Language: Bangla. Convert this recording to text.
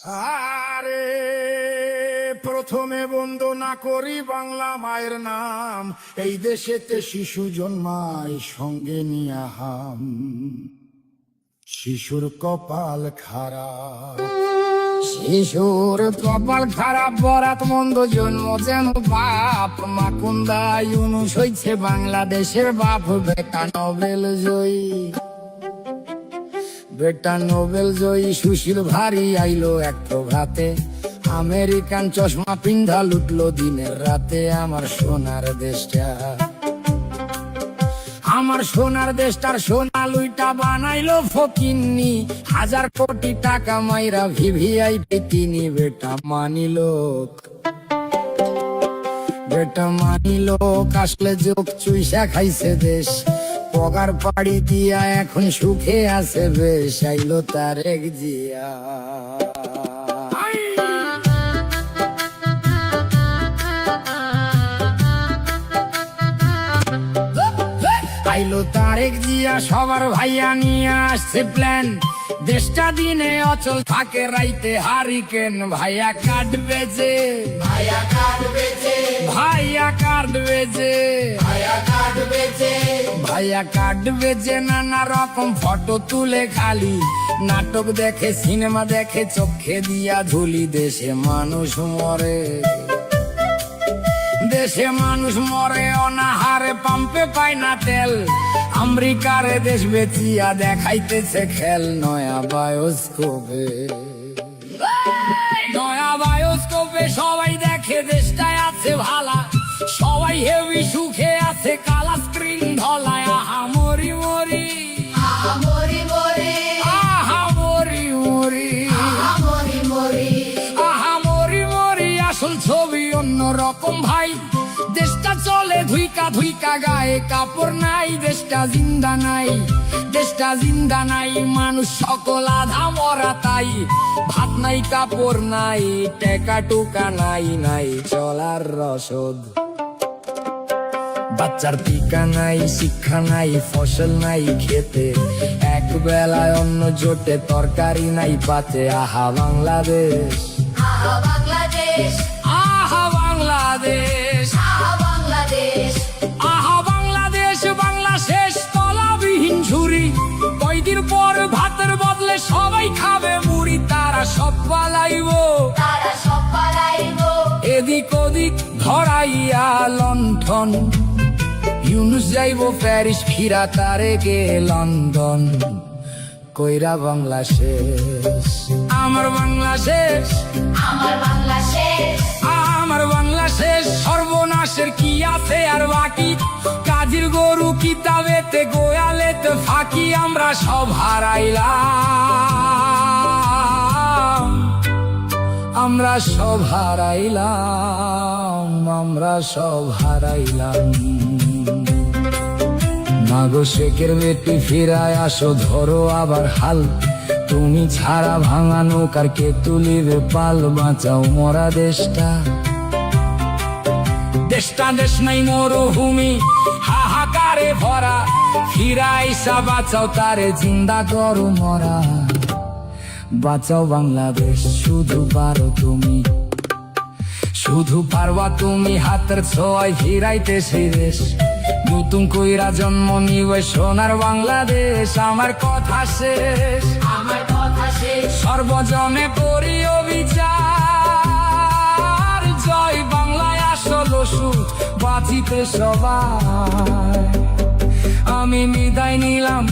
আরে প্রথমে বন্দনা করি বাংলা মায়ের নাম, এই দেশেতে শিশু জন্মায় সঙ্গে নিয়া হাম। শিশুর কপাল খারাপ, শিশুর কপাল খারাপ, বরাত মন্দ জন্ম যেন বাপ। মাকুন্দা ইউনুস হইছে বাংলাদেশের বাপ, বেটা নোবেল জয়ী, বেটা নোবেল জয়ী। সুশীল ভারী আইলো এক প্রভাতে, আমেরিকান চশমা পিন্ধা লুটলো দিনের রাতে। আমার সোনার দেশটা, আমার সোনার দেশটার সোনা লুইটা বানাইলো ফকিন্নি। 1000 কোটি টাকা মাইরা ভিভিআইপি তিনি। বেটা মানিলো, বেটা মানিলো, আসলে যোগ চুইসা খাইছে দেশ। পগার পাড়ি দিয়া এখন সুখে আছে বেশ। আইলো তারেক জিয়া, আইলো তারেক জিয়া, সবার ভাইয়া নিয়ে আসছে প্ল্যান। দেশটা দিনে অচল থাকে, রাইতে হারিকেন। ভাইয়া কাটবে যে, ভাইয়া কাটবে যে, ভাইয়া কাটবে যে, ভাইয়া কাটবে যে, ভাইয়া কাটবে যে। নানা রকম ফটো তুলে খালি, নাটক দেখে, সিনেমা দেখে, চোখে দিয়া ধুলি। দেশে মানুষ মরে, দেশে মানুষ মরে অনাহারে, পাম্পে পায় না তেল। আমেরিকারে দেশ বেচিয়া দেখাইতেছে খেল। নয়া বায়োস্কোপে, নয়া বায়োস্কোপে সবাই দেখে দেশটায় আছে ভালা। সবাই হেভি সুখে আছে, কালা স্ক্রিন ধলায়। আহা মরি মরি, আহা মরি মরি, আহা মরি মরি, আহা মরি মরি, আহা মরি মরি। আসল ছবি অন্য রকম ভাই, দেশটা চলে ধুইকা ধুইকা, গায়ে কাপড় নাই। দেশটা জিন্দা নাই, দেশটা জিন্দা নাই, মানুষ সকল আধা মরা তাই। ভাত নাই, কাপড় নাই, টেকা টুকা নাই, নাই চলার রসদ। বাচ্চার টিকা নাই, শিক্ষা নাই, ফসল নাই খেতে। এক বেলায় অন্ন জোটে, তরকারি নাই পাতে। আহা বাংলাদেশ, আহা বাংলাদেশ, আহা বাংলাদেশ, আহা বাংলাদেশ, আহা বাংলাদেশ। বাংলা শেষ তলাবিহীন ঝুরি, কয়দিন পর ভাতের বদলে সবাই খাবে মুড়ি। তারা সব পালাইবো, তারা সব পালাইবো। এদিক ওদিক ধরাইয়া লণ্ঠন। ইউনুস যাইবো প্যারিস, ফিরা তারেকে লন্ডন। কইরা বাংলা শেষ, আমার বাংলা শেষ, আমার বাংলা শেষ, আমার বাংলা শেষ। সর্বনাশের কি আছে আর বাকি? কাজীর গরু কিতাবেতে, গোয়ালেতে ফাঁকি। আমরা সব হারাইলাম, আমরা সব হারাইলাম, আমরা সব হারাইলাম। মাগো শেখের বেটি ফিরায় আসো, ধরো আবার হাল। তুমি ছাড়া ভাঙা নৌকার কে তুলিবে পাল? বাঁচাও মরা দেশটা, দেশটা দেশ নাই মরুভূমি, হাহাকারে ভরা। ফিরাইসা বাঁচাও তারে, জিন্দা করো মরা। বাঁচাও বাংলাদেশ, শুধু পারো তুমি, শুধু পারবা তুমি। হাতের ছোঁয়ায় ফিরাইতে সেই দেশ। নতুন কইরা জন্ম নিবে সোনার বাংলাদেশ। আমার কথা শেষ, আমার কথা শেষ। সর্বজনে করি অবিচার। জয় বাংলায় আসল সুখ, বাঁচিতে সবাই। আমি বিদায় নিলাম।